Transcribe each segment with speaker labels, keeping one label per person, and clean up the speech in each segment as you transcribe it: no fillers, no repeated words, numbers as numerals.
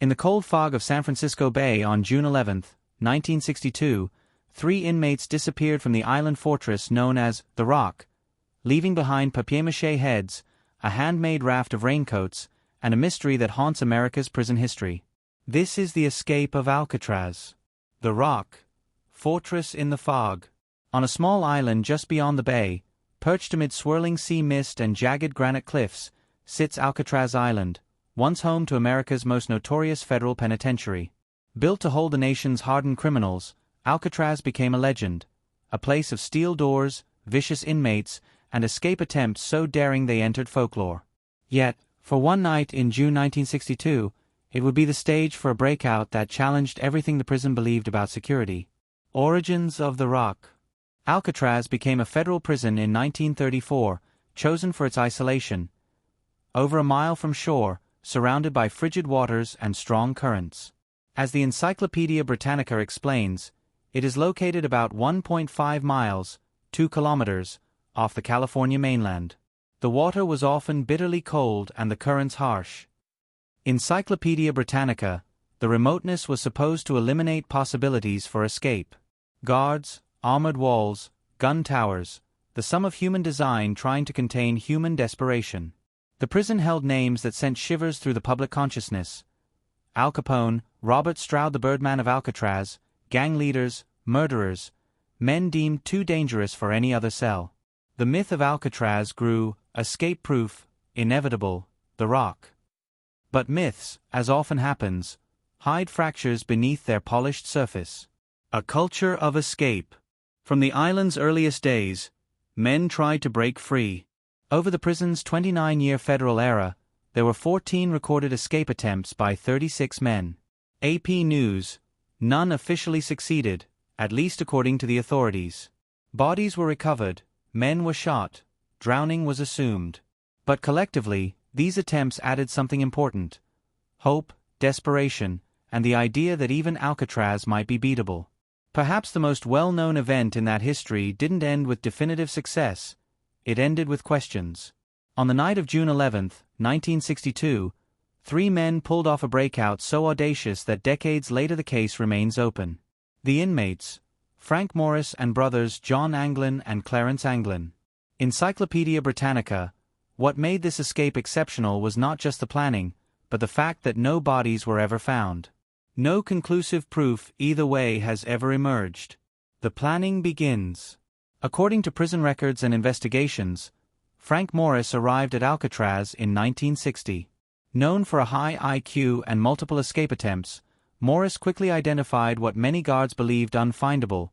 Speaker 1: In the cold fog of San Francisco Bay on June 11, 1962, 3 inmates disappeared from the island fortress known as the Rock, leaving behind papier-mâché heads, a handmade raft of raincoats, and a mystery that haunts America's prison history. This is the escape of Alcatraz. The Rock, fortress in the fog. On a small island just beyond the bay, perched amid swirling sea mist and jagged granite cliffs, sits Alcatraz Island, once home to America's most notorious federal penitentiary. Built to hold the nation's hardened criminals, Alcatraz became a legend, a place of steel doors, vicious inmates, and escape attempts so daring they entered folklore. Yet, for one night in June 1962, it would be the stage for a breakout that challenged everything the prison believed about security. Origins of the Rock. Alcatraz became a federal prison in 1934, chosen for its isolation. Over a mile from shore, surrounded by frigid waters and strong currents. As the Encyclopedia Britannica explains, it is located about 1.5 miles, 2 kilometers, off the California mainland. The water was often bitterly cold and the currents harsh. Encyclopedia Britannica, the remoteness was supposed to eliminate possibilities for escape. Guards, armored walls, gun towers, the sum of human design trying to contain human desperation. The prison held names that sent shivers through the public consciousness. Al Capone, Robert Stroud the Birdman of Alcatraz, gang leaders, murderers, men deemed too dangerous for any other cell. The myth of Alcatraz grew, escape-proof, inevitable, the Rock. But myths, as often happens, hide fractures beneath their polished surface. A culture of escape. From the island's earliest days, men tried to break free. Over the prison's 29-year federal era, there were 14 recorded escape attempts by 36 men. AP News, none officially succeeded, at least according to the authorities. Bodies were recovered, men were shot, drowning was assumed. But collectively, these attempts added something important: hope, desperation, and the idea that even Alcatraz might be beatable. Perhaps the most well-known event in that history didn't end with definitive success. It ended with questions. On the night of June 11, 1962, 3 men pulled off a breakout so audacious that decades later the case remains open. The inmates, Frank Morris and brothers John Anglin and Clarence Anglin. Encyclopedia Britannica, what made this escape exceptional was not just the planning, but the fact that no bodies were ever found. No conclusive proof either way has ever emerged. The planning begins. According to prison records and investigations, Frank Morris arrived at Alcatraz in 1960. Known for a high IQ and multiple escape attempts, Morris quickly identified what many guards believed unfindable: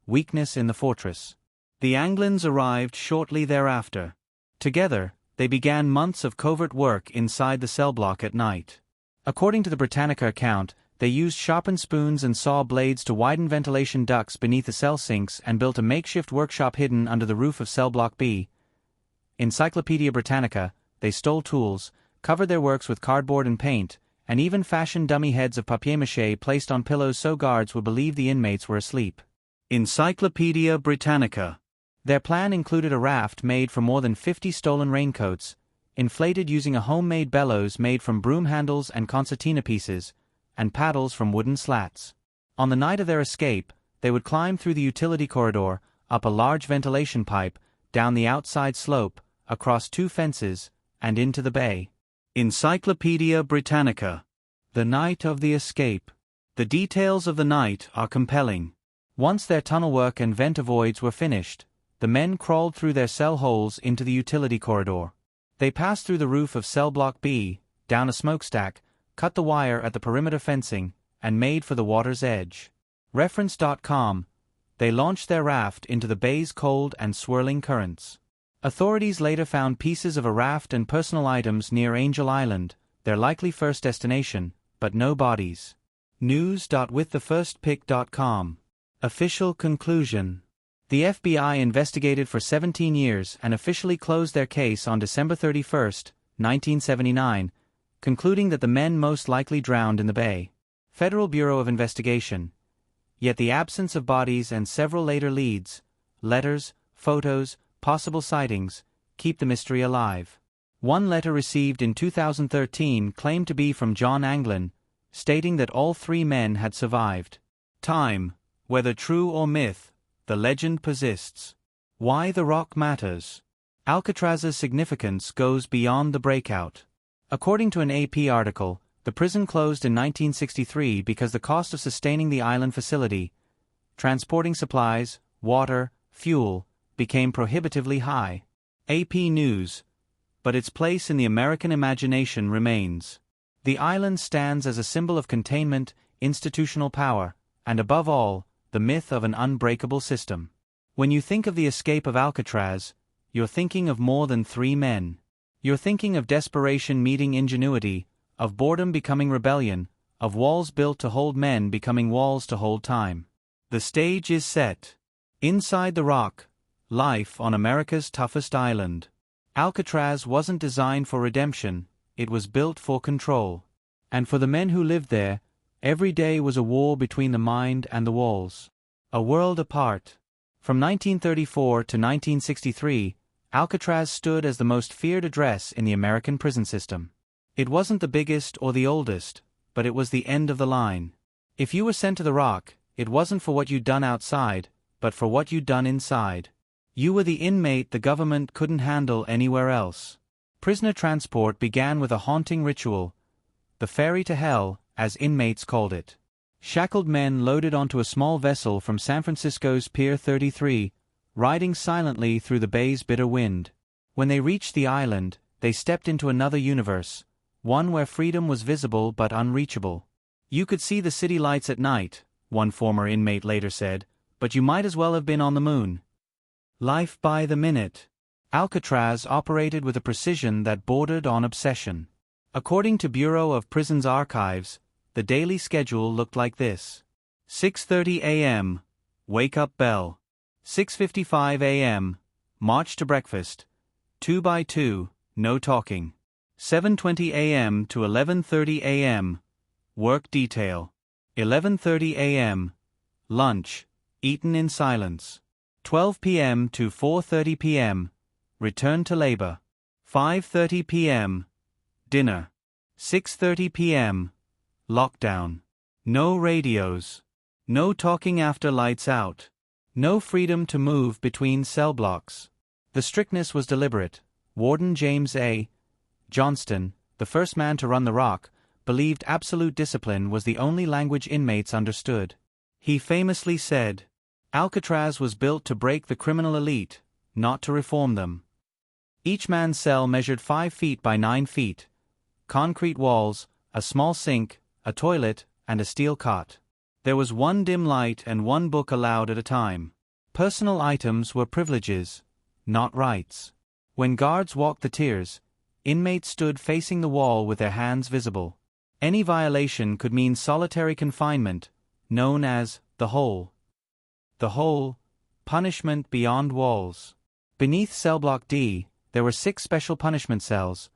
Speaker 1: weakness in the fortress. The Anglins arrived shortly thereafter. Together, they began months of covert work inside the cell block at night. According to the Britannica account, they used sharpened spoons and saw blades to widen ventilation ducts beneath the cell sinks and built a makeshift workshop hidden under the roof of Cell Block B. Encyclopedia Britannica, they stole tools, covered their works with cardboard and paint, and even fashioned dummy heads of papier-mâché placed on pillows so guards would believe the inmates were asleep. Encyclopedia Britannica. Their plan included a raft made from more than 50 stolen raincoats, inflated using a homemade bellows made from broom handles and concertina pieces, and paddles from wooden slats. On the night of their escape, they would climb through the utility corridor, up a large ventilation pipe, down the outside slope, across 2 fences, and into the bay. Encyclopedia Britannica. The night of the escape. The details of the night are compelling. Once their tunnel work and vent avoids were finished, the men crawled through their cell holes into the utility corridor. They passed through the roof of Cell Block B, down a smokestack, cut the wire at the perimeter fencing, and made for the water's edge. Reference.com. They launched their raft into the bay's cold and swirling currents. Authorities later found pieces of a raft and personal items near Angel Island, their likely first destination, but no bodies. News.withthefirstpick.com. Official conclusion. The FBI investigated for 17 years and officially closed their case on December 31, 1979, concluding that the men most likely drowned in the bay. Federal Bureau of Investigation. Yet the absence of bodies and several later leads, letters, photos, possible sightings, keep the mystery alive. One letter received in 2013 claimed to be from John Anglin, stating that all 3 men had survived. Time, whether true or myth, the legend persists. Why the rock matters. Alcatraz's significance goes beyond the breakout. According to an AP article, the prison closed in 1963 because the cost of sustaining the island facility, transporting supplies, water, fuel, became prohibitively high. AP News. But its place in the American imagination remains. The island stands as a symbol of containment, institutional power, and above all, the myth of an unbreakable system. When you think of the escape of Alcatraz, you're thinking of more than 3 men. You're thinking of desperation meeting ingenuity, of boredom becoming rebellion, of walls built to hold men becoming walls to hold time. The stage is set. Inside the rock, life on America's toughest island. Alcatraz wasn't designed for redemption, it was built for control. And for the men who lived there, every day was a war between the mind and the walls. A world apart. From 1934 to 1963, Alcatraz stood as the most feared address in the American prison system. It wasn't the biggest or the oldest, but it was the end of the line. If you were sent to the rock, it wasn't for what you'd done outside, but for what you'd done inside. You were the inmate the government couldn't handle anywhere else. Prisoner transport began with a haunting ritual, the ferry to hell, as inmates called it. Shackled men loaded onto a small vessel from San Francisco's Pier 33, riding silently through the bay's bitter wind. When they reached the island, they stepped into another universe, one where freedom was visible but unreachable. You could see the city lights at night, one former inmate later said, but you might as well have been on the moon. Life by the minute. Alcatraz operated with a precision that bordered on obsession. According to Bureau of Prisons Archives, the daily schedule looked like this. 6:30 a.m. Wake-up bell. 6:55 a.m. March to breakfast. 2 by 2, no talking. 7:20 a.m. to 11:30 a.m. Work detail. 11:30 a.m. Lunch, eaten in silence. 12 p.m. to 4:30 p.m. Return to labor. 5:30 p.m. Dinner. 6:30 p.m. Lockdown. No radios. No talking after lights out. No freedom to move between cell blocks. The strictness was deliberate. Warden James A. Johnston, the first man to run the rock, believed absolute discipline was the only language inmates understood. He famously said, "Alcatraz was built to break the criminal elite, not to reform them." Each man's cell measured 5 feet by 9 feet. Concrete walls, a small sink, a toilet, and a steel cot. There was one dim light and one book allowed at a time. Personal items were privileges, not rights. When guards walked the tiers, inmates stood facing the wall with their hands visible. Any violation could mean solitary confinement, known as the hole. The hole, punishment beyond walls. Beneath cell block D, there were 6 special punishment cells,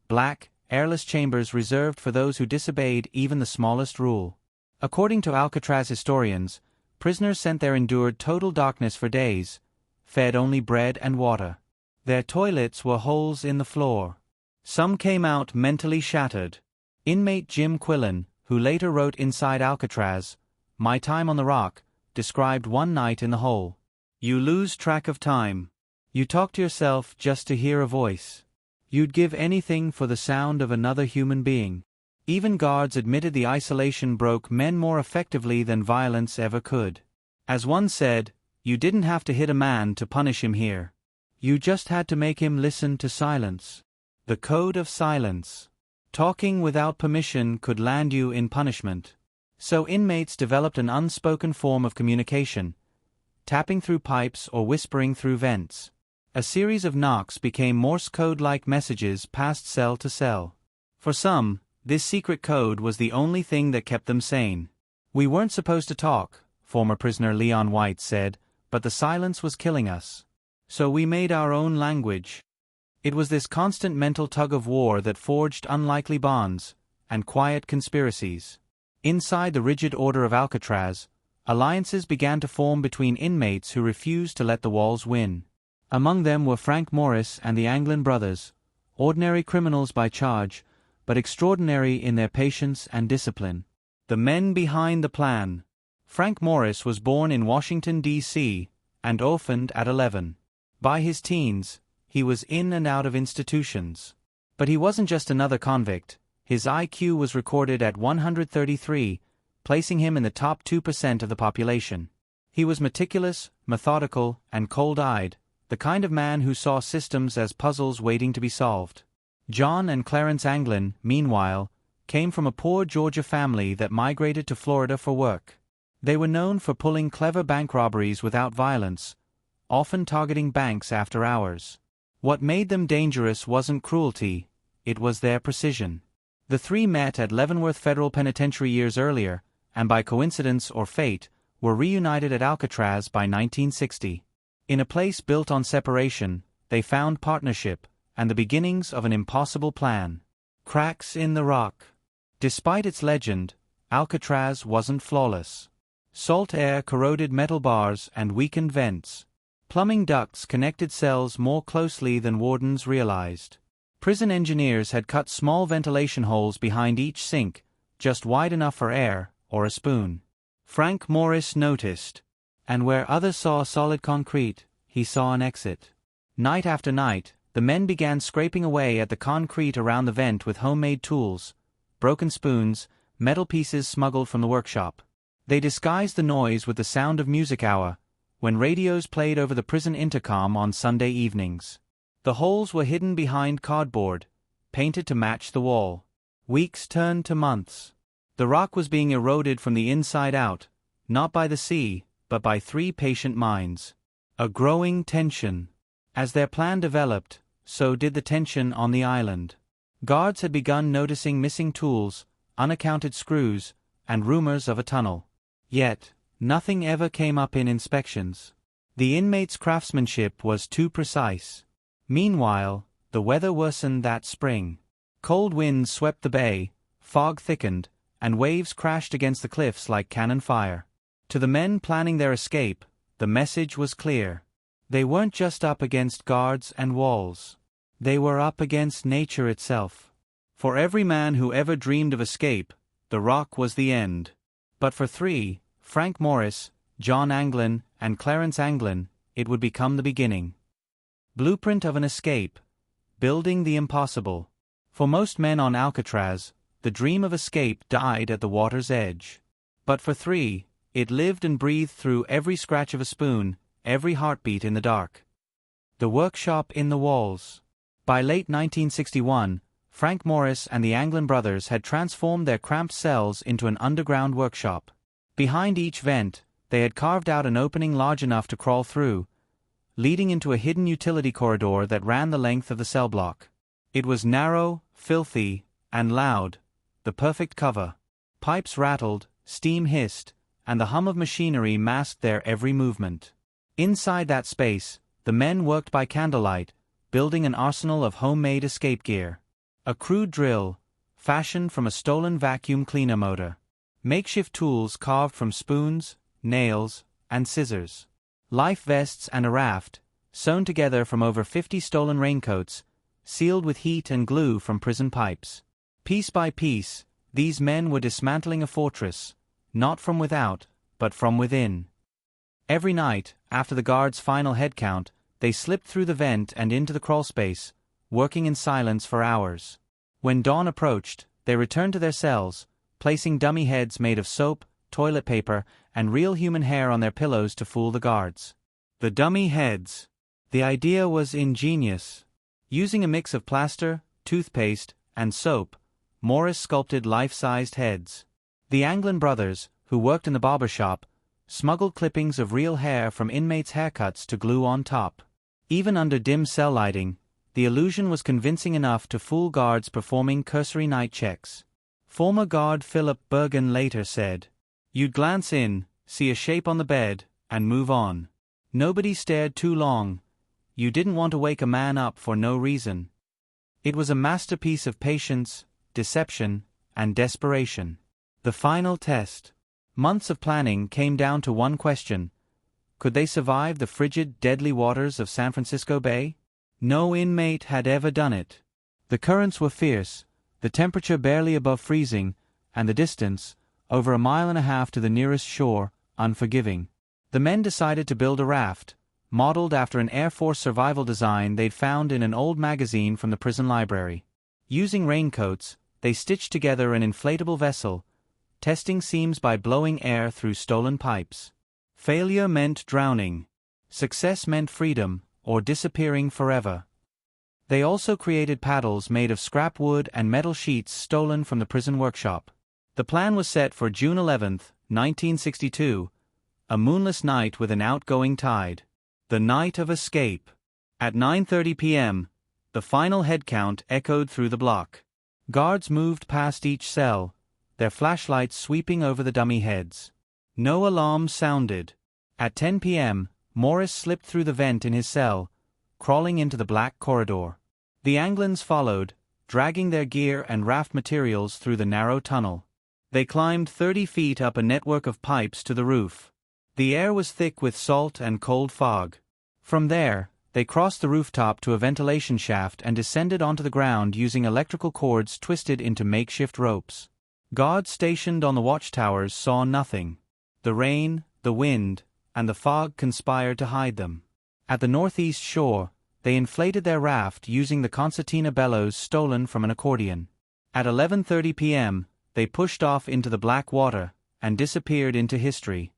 Speaker 1: black, airless chambers reserved for those who disobeyed even the smallest rule. According to Alcatraz historians, prisoners sent there endured total darkness for days, fed only bread and water. Their toilets were holes in the floor. Some came out mentally shattered. Inmate Jim Quillen, who later wrote Inside Alcatraz, My Time on the Rock, described one night in the hole. You lose track of time. You talk to yourself just to hear a voice. You'd give anything for the sound of another human being. Even guards admitted the isolation broke men more effectively than violence ever could. As one said, you didn't have to hit a man to punish him here. You just had to make him listen to silence. The code of silence. Talking without permission could land you in punishment. So inmates developed an unspoken form of communication, tapping through pipes or whispering through vents. A series of knocks became Morse code-like messages passed cell to cell. For some, this secret code was the only thing that kept them sane. We weren't supposed to talk, former prisoner Leon White said, but the silence was killing us. So we made our own language. It was this constant mental tug-of-war that forged unlikely bonds and quiet conspiracies. Inside the rigid order of Alcatraz, alliances began to form between inmates who refused to let the walls win. Among them were Frank Morris and the Anglin brothers, ordinary criminals by charge, but extraordinary in their patience and discipline. The men behind the plan. Frank Morris was born in Washington, D.C., and orphaned at 11. By his teens, he was in and out of institutions. But he wasn't just another convict. His IQ was recorded at 133, placing him in the top 2% of the population. He was meticulous, methodical, and cold-eyed, the kind of man who saw systems as puzzles waiting to be solved. John and Clarence Anglin, meanwhile, came from a poor Georgia family that migrated to Florida for work. They were known for pulling clever bank robberies without violence, often targeting banks after hours. What made them dangerous wasn't cruelty, it was their precision. The three met at Leavenworth Federal Penitentiary years earlier, and by coincidence or fate, were reunited at Alcatraz by 1960. In a place built on separation, they found partnership, and the beginnings of an impossible plan. Cracks in the rock. Despite its legend, Alcatraz wasn't flawless. Salt air corroded metal bars and weakened vents. Plumbing ducts connected cells more closely than wardens realized. Prison engineers had cut small ventilation holes behind each sink, just wide enough for air or a spoon. Frank Morris noticed, and where others saw solid concrete, he saw an exit. Night after night, the men began scraping away at the concrete around the vent with homemade tools, broken spoons, metal pieces smuggled from the workshop. They disguised the noise with the sound of music hour, when radios played over the prison intercom on Sunday evenings. The holes were hidden behind cardboard, painted to match the wall. Weeks turned to months. The rock was being eroded from the inside out, not by the sea, but by three patient minds. A growing tension. As their plan developed, so did the tension on the island. Guards had begun noticing missing tools, unaccounted screws, and rumors of a tunnel. Yet, nothing ever came up in inspections. The inmates' craftsmanship was too precise. Meanwhile, the weather worsened that spring. Cold winds swept the bay, fog thickened, and waves crashed against the cliffs like cannon fire. To the men planning their escape, the message was clear. They weren't just up against guards and walls. They were up against nature itself. For every man who ever dreamed of escape, the rock was the end. But for three, Frank Morris, John Anglin, and Clarence Anglin, it would become the beginning. Blueprint of an escape. Building the impossible. For most men on Alcatraz, the dream of escape died at the water's edge. But for three, it lived and breathed through every scratch of a spoon, every heartbeat in the dark. The workshop in the walls. By late 1961, Frank Morris and the Anglin brothers had transformed their cramped cells into an underground workshop. Behind each vent, they had carved out an opening large enough to crawl through, leading into a hidden utility corridor that ran the length of the cell block. It was narrow, filthy, and loud, the perfect cover. Pipes rattled, steam hissed, and the hum of machinery masked their every movement. Inside that space, the men worked by candlelight, building an arsenal of homemade escape gear. A crude drill, fashioned from a stolen vacuum cleaner motor. Makeshift tools carved from spoons, nails, and scissors. Life vests and a raft, sewn together from over 50 stolen raincoats, sealed with heat and glue from prison pipes. Piece by piece, these men were dismantling a fortress, not from without, but from within. Every night, after the guards' final head count, they slipped through the vent and into the crawlspace, working in silence for hours. When dawn approached, they returned to their cells, placing dummy heads made of soap, toilet paper, and real human hair on their pillows to fool the guards. The dummy heads. The idea was ingenious. Using a mix of plaster, toothpaste, and soap, Morris sculpted life-sized heads. The Anglin brothers, who worked in the barber shop, smuggled clippings of real hair from inmates' haircuts to glue on top. Even under dim cell lighting, the illusion was convincing enough to fool guards performing cursory night checks. Former guard Philip Bergen later said, "You'd glance in, see a shape on the bed, and move on. Nobody stared too long. You didn't want to wake a man up for no reason." It was a masterpiece of patience, deception, and desperation. The final test. Months of planning came down to one question. Could they survive the frigid, deadly waters of San Francisco Bay? No inmate had ever done it. The currents were fierce, the temperature barely above freezing, and the distance, over 1.5 miles to the nearest shore, unforgiving. The men decided to build a raft, modeled after an Air Force survival design they'd found in an old magazine from the prison library. Using raincoats, they stitched together an inflatable vessel, testing seams by blowing air through stolen pipes. Failure meant drowning. Success meant freedom, or disappearing forever. They also created paddles made of scrap wood and metal sheets stolen from the prison workshop. The plan was set for June 11, 1962, a moonless night with an outgoing tide. The night of escape. At 9:30 p.m., the final head count echoed through the block. Guards moved past each cell, their flashlights sweeping over the dummy heads. No alarm sounded. At 10 p.m., Morris slipped through the vent in his cell, crawling into the black corridor. The Anglins followed, dragging their gear and raft materials through the narrow tunnel. They climbed 30 feet up a network of pipes to the roof. The air was thick with salt and cold fog. From there, they crossed the rooftop to a ventilation shaft and descended onto the ground using electrical cords twisted into makeshift ropes. Guards stationed on the watchtowers saw nothing. The rain, the wind, and the fog conspired to hide them. At the northeast shore, they inflated their raft using the concertina bellows stolen from an accordion. At 11:30 p.m., they pushed off into the black water and disappeared into history.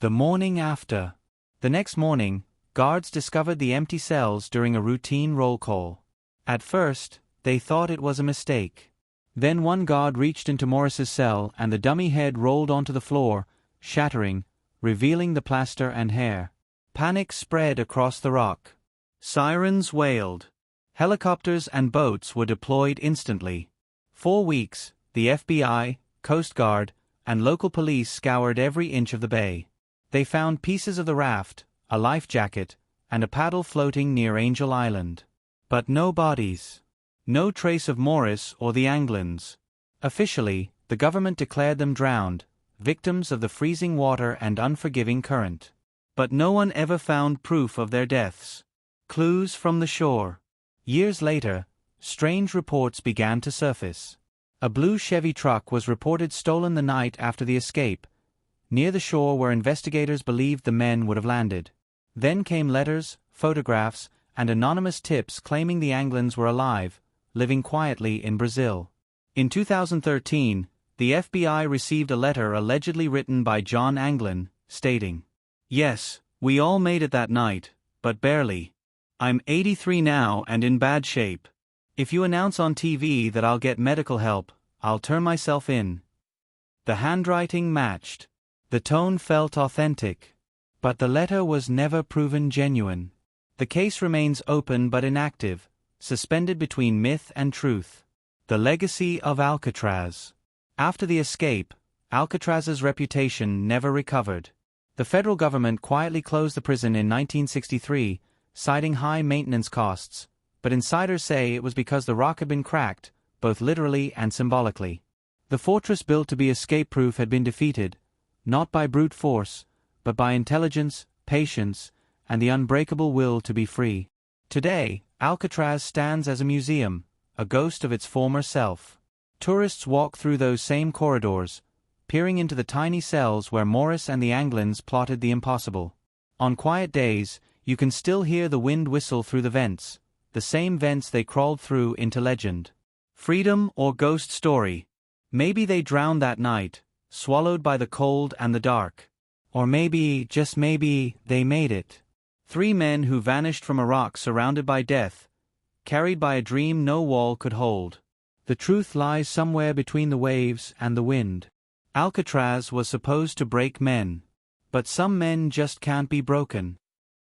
Speaker 1: The morning after. The next morning, guards discovered the empty cells during a routine roll call. At first, they thought it was a mistake. Then one guard reached into Morris's cell and the dummy head rolled onto the floor, shattering, revealing the plaster and hair. Panic spread across the rock. Sirens wailed. Helicopters and boats were deployed instantly. 4 weeks, the FBI, Coast Guard, and local police scoured every inch of the bay. They found pieces of the raft, a life jacket, and a paddle floating near Angel Island. But no bodies. No trace of Morris or the Anglins. Officially, the government declared them drowned, victims of the freezing water and unforgiving current. But no one ever found proof of their deaths. Clues from the shore. Years later, strange reports began to surface. A blue Chevy truck was reported stolen the night after the escape, near the shore where investigators believed the men would have landed. Then came letters, photographs, and anonymous tips claiming the Anglins were alive, living quietly in Brazil. In 2013, the FBI received a letter allegedly written by John Anglin, stating, "Yes, we all made it that night, but barely. I'm 83 now and in bad shape. If you announce on TV that I'll get medical help, I'll turn myself in." The handwriting matched. The tone felt authentic. But the letter was never proven genuine. The case remains open but inactive, suspended between myth and truth. The legacy of Alcatraz. After the escape, Alcatraz's reputation never recovered. The federal government quietly closed the prison in 1963, citing high maintenance costs, but insiders say it was because the rock had been cracked, both literally and symbolically. The fortress built to be escape-proof had been defeated, not by brute force, but by intelligence, patience, and the unbreakable will to be free. Today, Alcatraz stands as a museum, a ghost of its former self. Tourists walk through those same corridors, peering into the tiny cells where Morris and the Anglins plotted the impossible. On quiet days, you can still hear the wind whistle through the vents, the same vents they crawled through into legend. Freedom or ghost story? Maybe they drowned that night, swallowed by the cold and the dark. Or maybe, just maybe, they made it. 3 men who vanished from a rock surrounded by death, carried by a dream no wall could hold. The truth lies somewhere between the waves and the wind. Alcatraz was supposed to break men. But some men just can't be broken.